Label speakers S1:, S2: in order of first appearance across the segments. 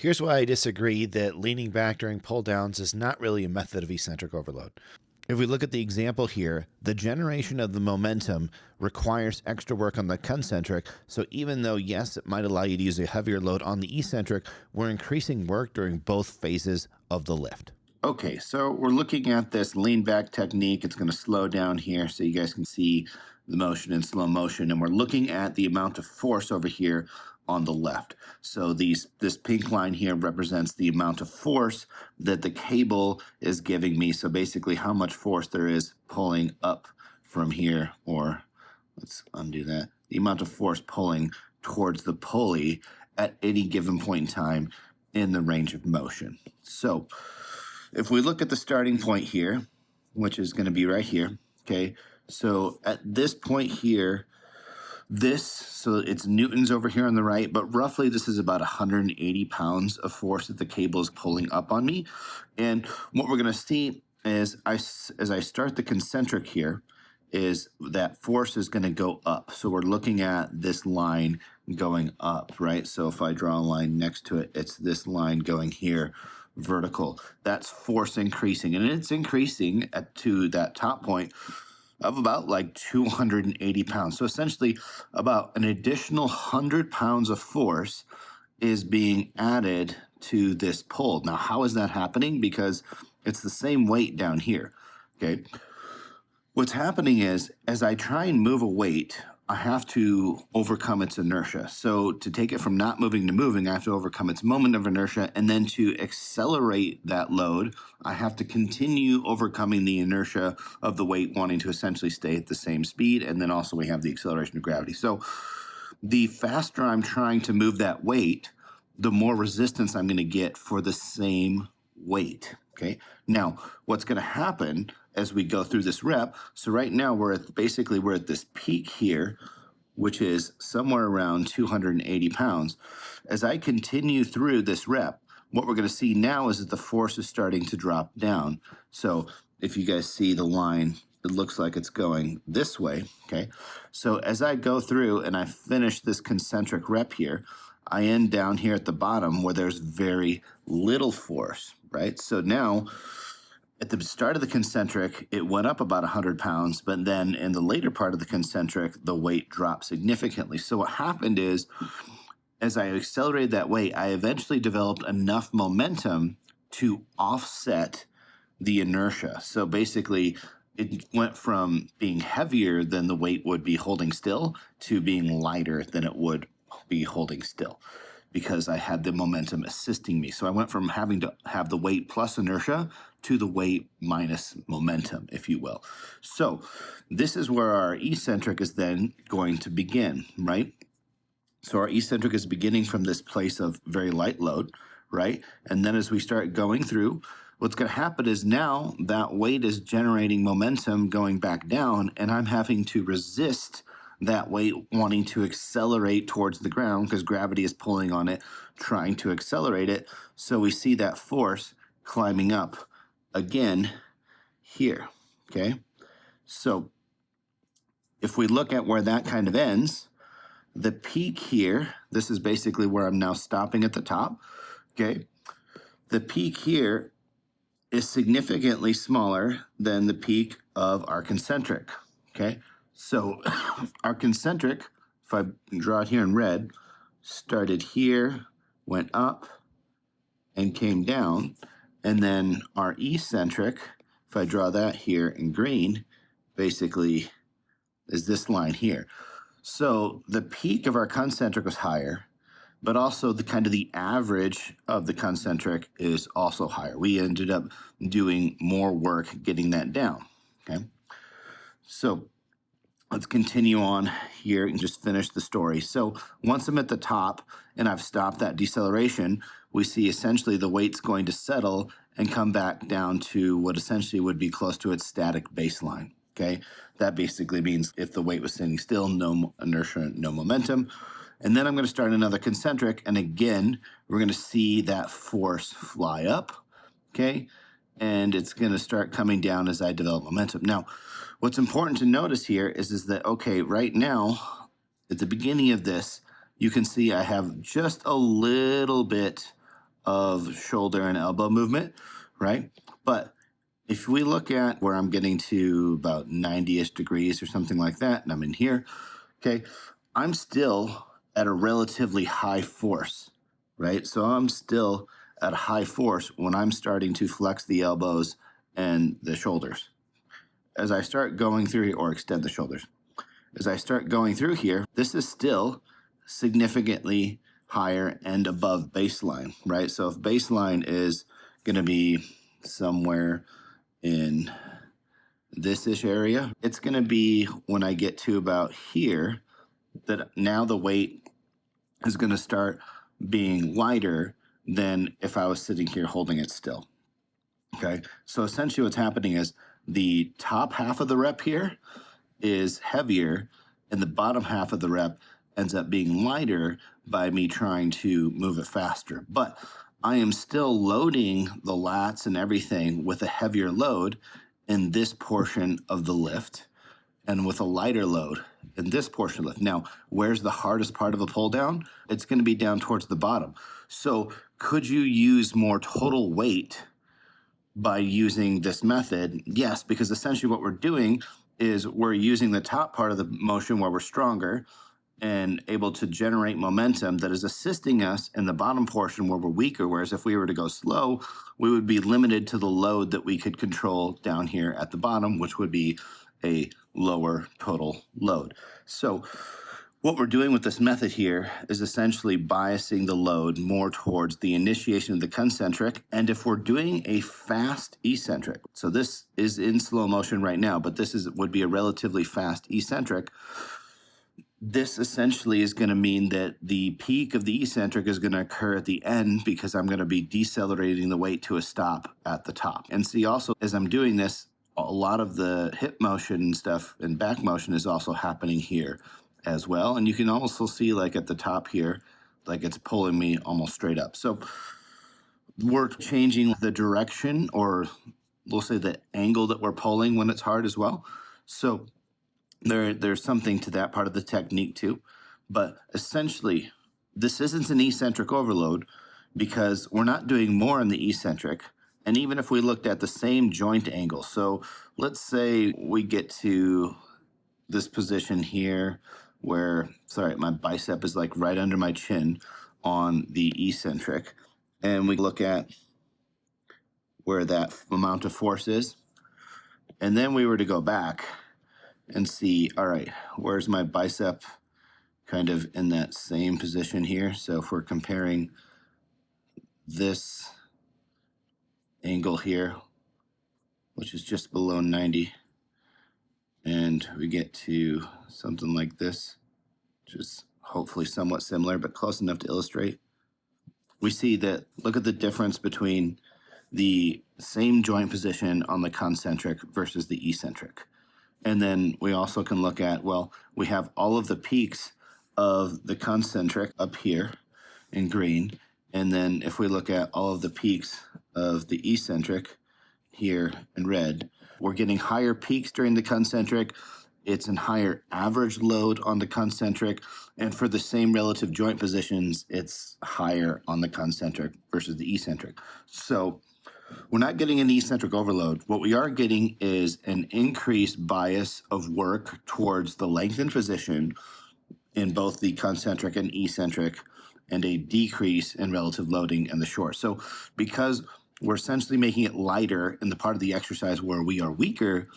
S1: Here's why I disagree that leaning back during pull downs is not really a method of eccentric overload. If we look at the example here, the generation of the momentum requires extra work on the concentric, so even though, yes, it might allow you to use a heavier load on the eccentric, we're increasing work during both phases of the lift.
S2: Okay, so we're looking at this lean back technique. It's going to slow down here so you guys can see the motion in slow motion. And we're looking at the amount of force over here on the left. So this pink line here represents the amount of force that the cable is giving me. So basically how much force there is pulling up from here, or let's undo that. The amount of force pulling towards the pulley at any given point in time in the range of motion. So if we look at the starting point here, which is going to be right here, okay, so at this point here, so it's newtons over here on the right, but roughly this is about 180 pounds of force that the cable is pulling up on me. And what we're going to see is as I start the concentric here, is that force is going to go up. So we're looking at this line going up, right? So if I draw a line next to it, it's this line going here, vertical. That's force increasing, and it's increasing to that top point of about like 280 pounds. So essentially about an additional 100 pounds of force is being added to this pull. Now, how is that happening? Because it's the same weight down here, okay? What's happening is, as I try and move a weight, I have to overcome its inertia. So to take it from not moving to moving, I have to overcome its moment of inertia. And then to accelerate that load, I have to continue overcoming the inertia of the weight wanting to essentially stay at the same speed. And then also we have the acceleration of gravity. So the faster I'm trying to move that weight, the more resistance I'm going to get for the same weight. Okay. Now, what's going to happen as we go through this rep? So right now we're at this peak here, which is somewhere around 280 pounds. As I continue through this rep, what we're going to see now is that the force is starting to drop down. So if you guys see the line, it looks like it's going this way. Okay. So as I go through and I finish this concentric rep here, I end down here at the bottom where there's very little force, right? So now at the start of the concentric, it went up about 100 pounds, but then in the later part of the concentric, the weight dropped significantly. So what happened is, as I accelerated that weight, I eventually developed enough momentum to offset the inertia. So basically, it went from being heavier than the weight would be holding still to being lighter than it would be holding still, because I had the momentum assisting me. So I went from having to have the weight plus inertia to the weight minus momentum, if you will. So this is where our eccentric is then going to begin, right? So our eccentric is beginning from this place of very light load, right? And then as we start going through, what's going to happen is now that weight is generating momentum going back down, and I'm having to resist that weight wanting to accelerate towards the ground because gravity is pulling on it, trying to accelerate it. So we see that force climbing up again here, okay? So if we look at where that kind of ends, the peak here, this is basically where I'm now stopping at the top, okay? The peak here is significantly smaller than the peak of our concentric, okay? So our concentric, if I draw it here in red, started here, went up, and came down. And then our eccentric, if I draw that here in green, basically is this line here. So the peak of our concentric was higher, but also the average of the concentric is also higher. We ended up doing more work getting that down, okay? So let's continue on here and just finish the story. So once I'm at the top and I've stopped that deceleration, we see essentially the weight's going to settle and come back down to what essentially would be close to its static baseline, okay? That basically means if the weight was standing still, no inertia, no momentum. And then I'm going to start another concentric, and again, we're going to see that force fly up, okay? And it's going to start coming down as I develop momentum. Now, what's important to notice here is that, okay, right now, at the beginning of this, you can see I have just a little bit of shoulder and elbow movement, right? But if we look at where I'm getting to about 90-ish degrees or something like that, and I'm in here, okay, I'm still at a relatively high force, right? So I'm still at a high force when I'm starting to flex the elbows and the shoulders. As I start going through here, or extend the shoulders, as I start going through here, this is still significantly higher and above baseline, right? So if baseline is going to be somewhere in this-ish area, it's going to be when I get to about here that now the weight is going to start being lighter than if I was sitting here holding it still. Okay, so essentially what's happening is the top half of the rep here is heavier, and the bottom half of the rep ends up being lighter by me trying to move it faster. But I am still loading the lats and everything with a heavier load in this portion of the lift and with a lighter load in this portion of the lift. Now, where's the hardest part of a pull down? It's going to be down towards the bottom. So could you use more total weight by using this method? Yes, because essentially what we're doing is we're using the top part of the motion where we're stronger and able to generate momentum that is assisting us in the bottom portion where we're weaker. Whereas if we were to go slow, we would be limited to the load that we could control down here at the bottom, which would be a lower total load. So what we're doing with this method here is essentially biasing the load more towards the initiation of the concentric. And if we're doing a fast eccentric, so this is in slow motion right now, but this would be a relatively fast eccentric. This essentially is going to mean that the peak of the eccentric is going to occur at the end because I'm going to be decelerating the weight to a stop at the top. And see also, as I'm doing this, a lot of the hip motion and stuff and back motion is also happening here as well. And you can also see like at the top here, like it's pulling me almost straight up. So we're changing the direction, or we'll say the angle that we're pulling when it's hard as well. So there's something to that part of the technique too. But essentially, this isn't an eccentric overload because we're not doing more in the eccentric. And even if we looked at the same joint angle, so let's say we get to this position here where, sorry, my bicep is like right under my chin on the eccentric, and we look at where that amount of force is, and then we were to go back and see, all right, where's my bicep kind of in that same position here? So if we're comparing this angle here, which is just below 90, and we get to something like this, which is hopefully somewhat similar, but close enough to illustrate, we see that, look at the difference between the same joint position on the concentric versus the eccentric. And then we also can look at, well, we have all of the peaks of the concentric up here in green. And then if we look at all of the peaks of the eccentric here in red, we're getting higher peaks during the concentric. It's a higher average load on the concentric. And for the same relative joint positions, it's higher on the concentric versus the eccentric. So we're not getting an eccentric overload. What we are getting is an increased bias of work towards the lengthened position in both the concentric and eccentric, and a decrease in relative loading in the short. So because we're essentially making it lighter in the part of the exercise where we are weaker,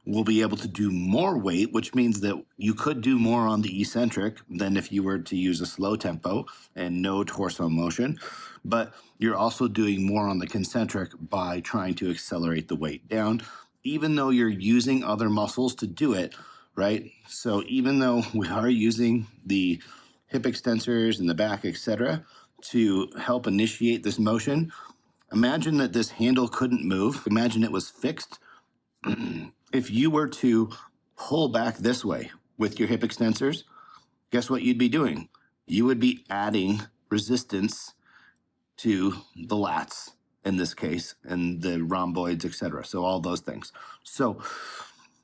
S2: we'll be able to do more weight, which means that you could do more on the eccentric than if you were to use a slow tempo and no torso motion. But you're also doing more on the concentric by trying to accelerate the weight down, even though you're using other muscles to do it, right? So even though we are using the hip extensors and the back, etc., to help initiate this motion, imagine that this handle couldn't move. Imagine it was fixed. If you were to pull back this way with your hip extensors, guess what you'd be doing? You would be adding resistance to the lats in this case, and the rhomboids, etc. So all those things. So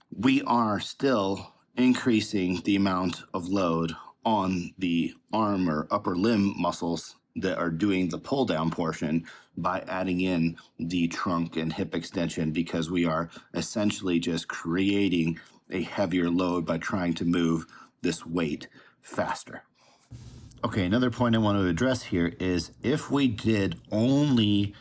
S2: we are still increasing the amount of load on the arm or upper limb muscles that are doing the pull down portion by adding in the trunk and hip extension, because we are essentially just creating a heavier load by trying to move this weight faster. Okay, another point I want to address here is if we did only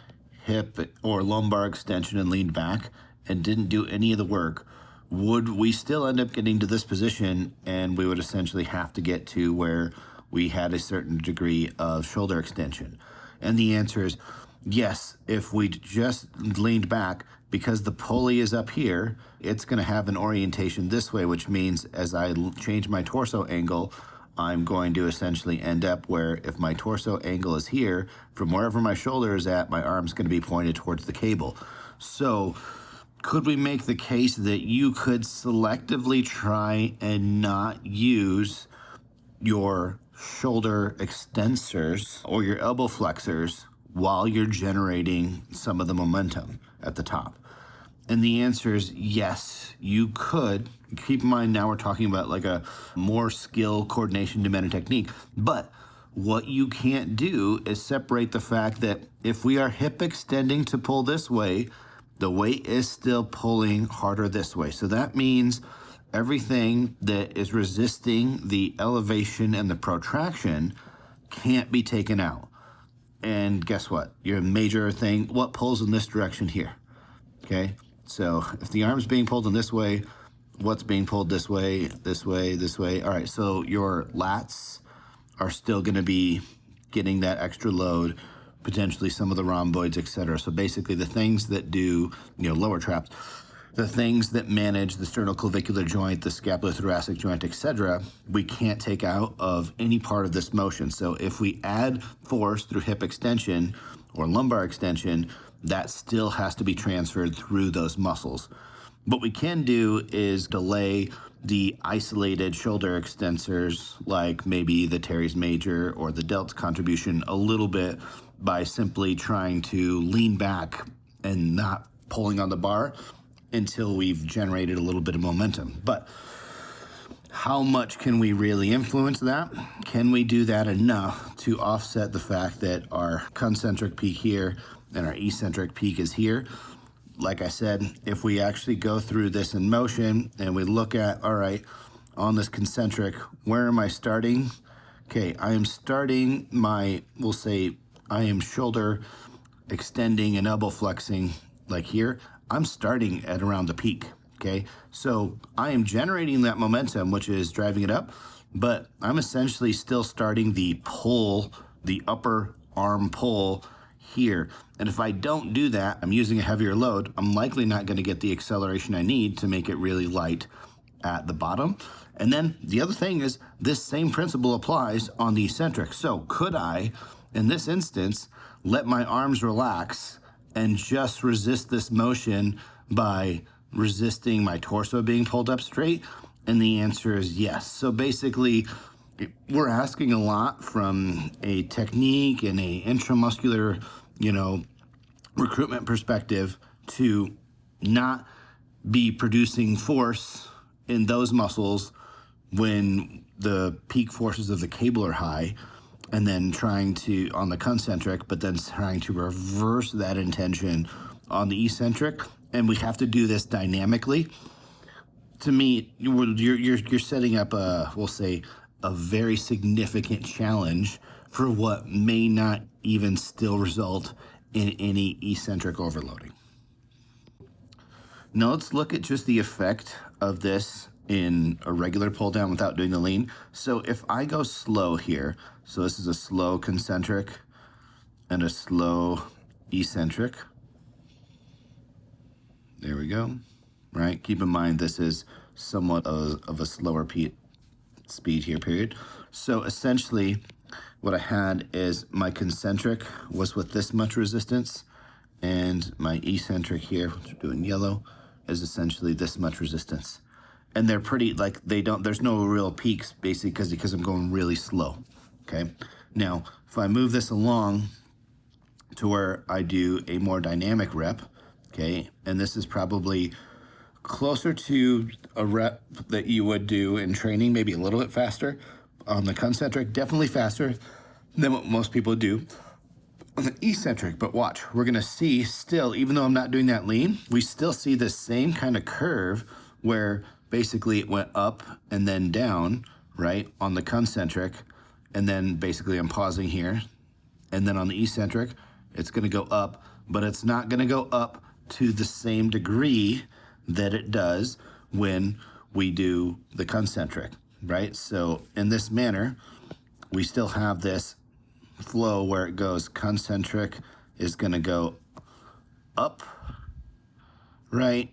S2: hip or lumbar extension and leaned back and didn't do any of the work, would we still end up getting to this position, and we would essentially have to get to where we had a certain degree of shoulder extension? And the answer is yes. If we just leaned back, because the pulley is up here, it's going to have an orientation this way, which means as I change my torso angle, I'm going to essentially end up where if my torso angle is here, from wherever my shoulder is at, my arm's going to be pointed towards the cable. So could we make the case that you could selectively try and not use your shoulder extensors or your elbow flexors while you're generating some of the momentum at the top? And the answer is yes, you could. Keep in mind, now we're talking about like a more skill, coordination, demand technique. But what you can't do is separate the fact that if we are hip extending to pull this way, the weight is still pulling harder this way. So that means everything that is resisting the elevation and the protraction can't be taken out. And guess what? Your major thing, what pulls in this direction here? Okay, so if the arm's being pulled in this way, what's being pulled this way, this way, this way? All right, so your lats are still going to be getting that extra load, potentially some of the rhomboids, etc. So basically the things that do, lower traps, the things that manage the sternoclavicular joint, the scapulothoracic joint, etc., we can't take out of any part of this motion. So if we add force through hip extension or lumbar extension, that still has to be transferred through those muscles. What we can do is delay the isolated shoulder extensors, like maybe the teres major or the delts contribution, a little bit by simply trying to lean back and not pulling on the bar until we've generated a little bit of momentum. But how much can we really influence that? Can we do that enough to offset the fact that our concentric peak here and our eccentric peak is here? Like I said, if we actually go through this in motion and we look at, all right, on this concentric, where am I starting? Okay, I am starting we'll say I am shoulder extending and elbow flexing like here. I'm starting at around the peak, okay? So I am generating that momentum, which is driving it up, but I'm essentially still starting the pull, the upper arm pull here. And if I don't do that, I'm using a heavier load, I'm likely not going to get the acceleration I need to make it really light at the bottom. And then the other thing is this same principle applies on the eccentric. So could I, in this instance, let my arms relax and just resist this motion by resisting my torso being pulled up straight? And the answer is yes. So basically, we're asking a lot from a technique and a intramuscular, recruitment perspective to not be producing force in those muscles when the peak forces of the cable are high, and then trying to, on the concentric, but then trying to reverse that intention on the eccentric. And we have to do this dynamically. To me, you're setting up we'll say, a very significant challenge for what may not even still result in any eccentric overloading. Now let's look at just the effect of this in a regular pull down without doing the lean. So if I go slow here, so this is a slow concentric and a slow eccentric. There we go, right? Keep in mind this is somewhat of a slower speed here, period. So essentially what I had is my concentric was with this much resistance, and my eccentric here, which we're doing yellow, is essentially this much resistance. And they're pretty, there's no real peaks, basically, because I'm going really slow, okay? Now, if I move this along to where I do a more dynamic rep, okay, and this is probably closer to a rep that you would do in training, maybe a little bit faster. On the concentric, definitely faster than what most people do on the eccentric. But watch, we're gonna see still, even though I'm not doing that lean, we still see the same kind of curve where basically it went up and then down, right, on the concentric. And then basically I'm pausing here. And then on the eccentric, it's gonna go up, but it's not gonna go up to the same degree that it does when we do the concentric, right? So in this manner, we still have this flow where it goes concentric is going to go up, right?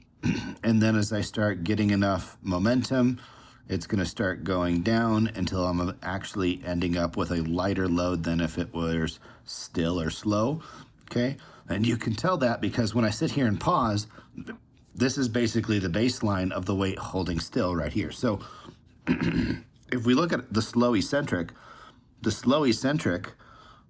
S2: And then as I start getting enough momentum, it's going to start going down until I'm actually ending up with a lighter load than if it was still or slow, okay? And you can tell that because when I sit here and pause, this is basically the baseline of the weight holding still right here. So if we look at the slow eccentric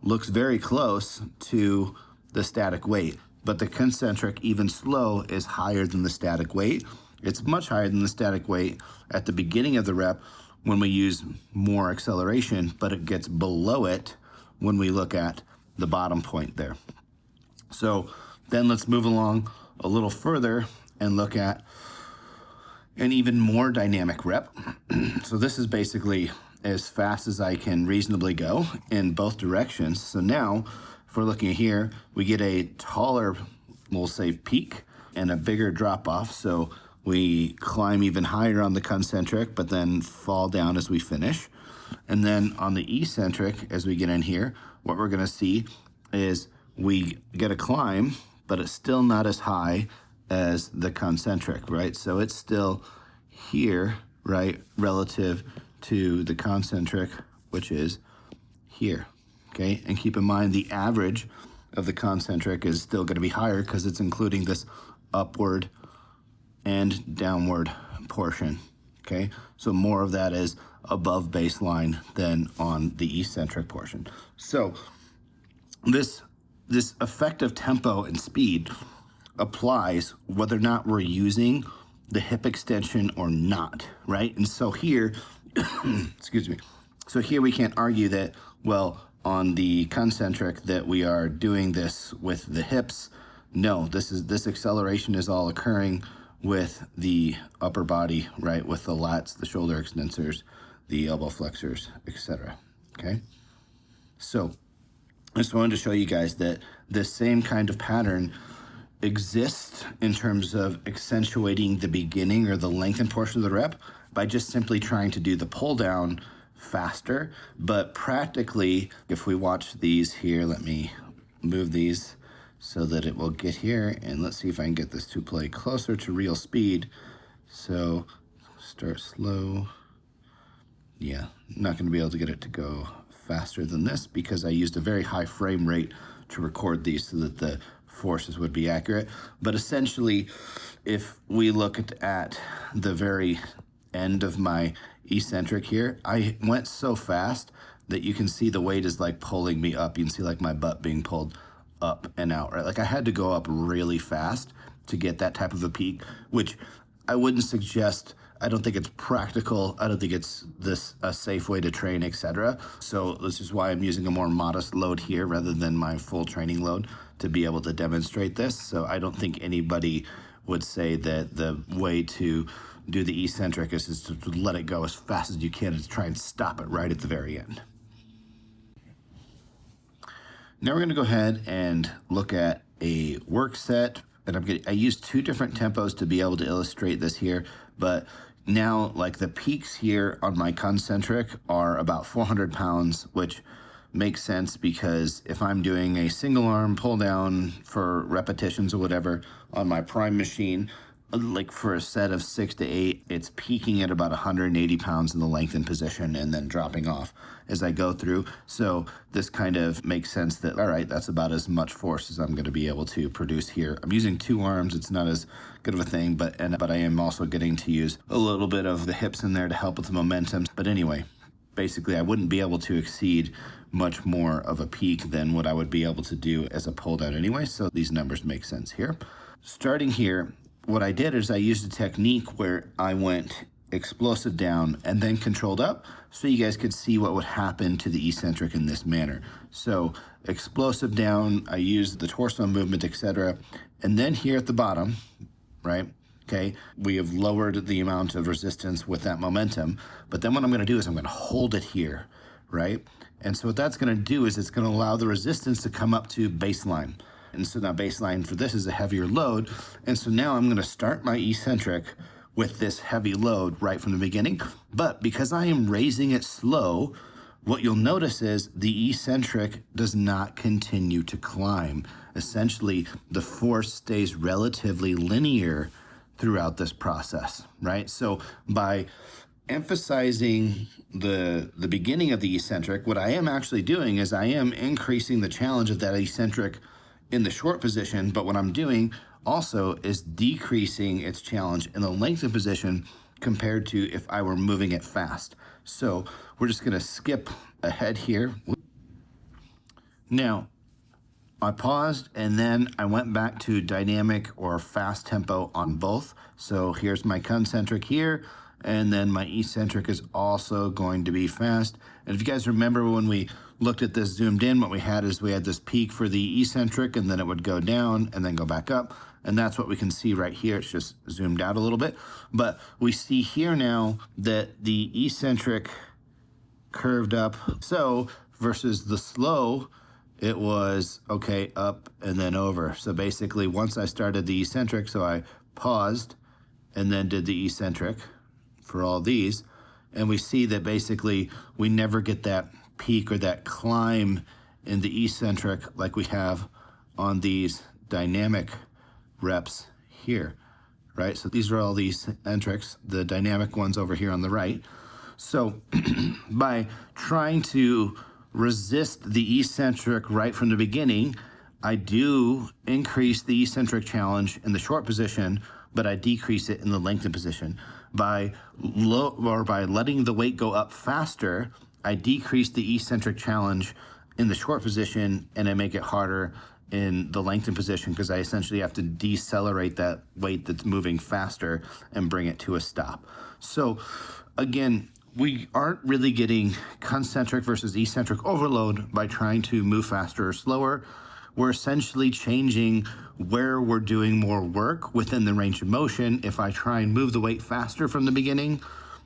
S2: looks very close to the static weight, but the concentric, even slow, is higher than the static weight. It's much higher than the static weight at the beginning of the rep when we use more acceleration, but it gets below it when we look at the bottom point there. So then let's move along a little further and look at an even more dynamic rep. So this is basically as fast as I can reasonably go in both directions. So now, if we're looking here, we get a taller, we'll say, peak and a bigger drop off. So we climb even higher on the concentric, but then fall down as we finish. And then on the eccentric, as we get in here, what we're gonna see is we get a climb, but it's still not as high as the concentric, right? So it's still here, right, relative to the concentric, which is here, okay? And keep in mind the average of the concentric is still gonna be higher because it's including this upward and downward portion, okay? So more of that is above baseline than on the eccentric portion. So this effective tempo and speed applies whether or not we're using the hip extension or not, right? And so here, excuse me. So here we can't argue that, well, on the concentric that we are doing this with the hips. No, this acceleration is all occurring with the upper body, right? With the lats, the shoulder extensors, the elbow flexors, etc. Okay? So I just wanted to show you guys that this same kind of pattern exists in terms of accentuating the beginning or the lengthened portion of the rep by just simply trying to do the pull down faster. But practically, if we watch these here, let me move these so that it will get here, and let's see if I can get this to play closer to real speed. So start slow. Yeah, I'm not going to be able to get it to go faster than this because I used a very high frame rate to record these so that the forces would be accurate. But essentially, if we look at the very end of my eccentric here, I went so fast that you can see the weight is like pulling me up. You can see like my butt being pulled up and out, right? Like I had to go up really fast to get that type of a peak, which I wouldn't suggest. I don't think it's practical. I don't think it's a safe way to train, etc. So this is why I'm using a more modest load here rather than my full training load to be able to demonstrate this. So I don't think anybody would say that the way to do the eccentric is to let it go as fast as you can and to try and stop it right at the very end. Now we're going to go ahead and look at a work set, and I use two different tempos to be able to illustrate this here, but now like the peaks here on my concentric are about 400 pounds, which makes sense because if I'm doing a single arm pull down for repetitions or whatever on my prime machine, like for a set of 6 to 8, it's peaking at about 180 pounds in the lengthened position and then dropping off as I go through. So this kind of makes sense that, all right, that's about as much force as I'm going to be able to produce here. I'm using two arms. It's not as good of a thing, but I am also getting to use a little bit of the hips in there to help with the momentum. But anyway, basically I wouldn't be able to exceed much more of a peak than what I would be able to do as a pull down anyway. So these numbers make sense here. Starting here, what I did is I used a technique where I went explosive down, and then controlled up, so you guys could see what would happen to the eccentric in this manner. So explosive down, I used the torso movement, etc. And then here at the bottom, right? Okay, we have lowered the amount of resistance with that momentum. But then what I'm going to do is I'm going to hold it here, right? And so what that's going to do is it's going to allow the resistance to come up to baseline. And so now baseline for this is a heavier load. And so now I'm going to start my eccentric with this heavy load right from the beginning. But because I am raising it slow, what you'll notice is the eccentric does not continue to climb. Essentially, the force stays relatively linear throughout this process, right? So by emphasizing the beginning of the eccentric, what I am actually doing is I am increasing the challenge of that eccentric in the short position, but what I'm doing also is decreasing its challenge in the lengthened position compared to if I were moving it fast. So we're just gonna skip ahead here. Now, I paused and then I went back to dynamic or fast tempo on both. So here's my concentric here, and then my eccentric is also going to be fast. And if you guys remember when we looked at this zoomed in, what we had is we had this peak for the eccentric, and then it would go down and then go back up. And that's what we can see right here. It's just zoomed out a little bit. But we see here now that the eccentric curved up. So versus the slow, it was, okay, up and then over. So basically, once I started the eccentric, so I paused and then did the eccentric for all these. And we see that basically we never get that peak or that climb in the eccentric like we have on these dynamic reps here, right? So these are all these eccentrics, the dynamic ones over here on the right. So by trying to resist the eccentric right from the beginning, I do increase the eccentric challenge in the short position, but I decrease it in the lengthened position. By letting the weight go up faster, I decrease the eccentric challenge in the short position, and I make it harder in the lengthened position because I essentially have to decelerate that weight that's moving faster and bring it to a stop. So again, we aren't really getting concentric versus eccentric overload by trying to move faster or slower. We're essentially changing where we're doing more work within the range of motion. If I try and move the weight faster from the beginning,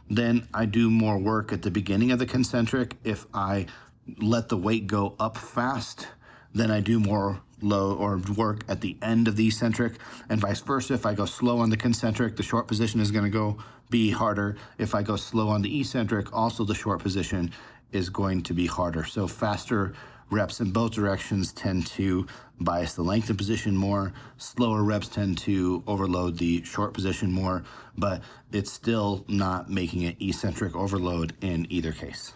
S2: then I do more work at the beginning of the concentric. If I let the weight go up fast, then I do more low or work at the end of the eccentric, and vice versa. If I go slow on the concentric, the short position is going to be harder. If I go slow on the eccentric, also the short position is going to be harder. So faster reps in both directions tend to bias the lengthened position more. Slower reps tend to overload the short position more, but it's still not making it eccentric overload in either case.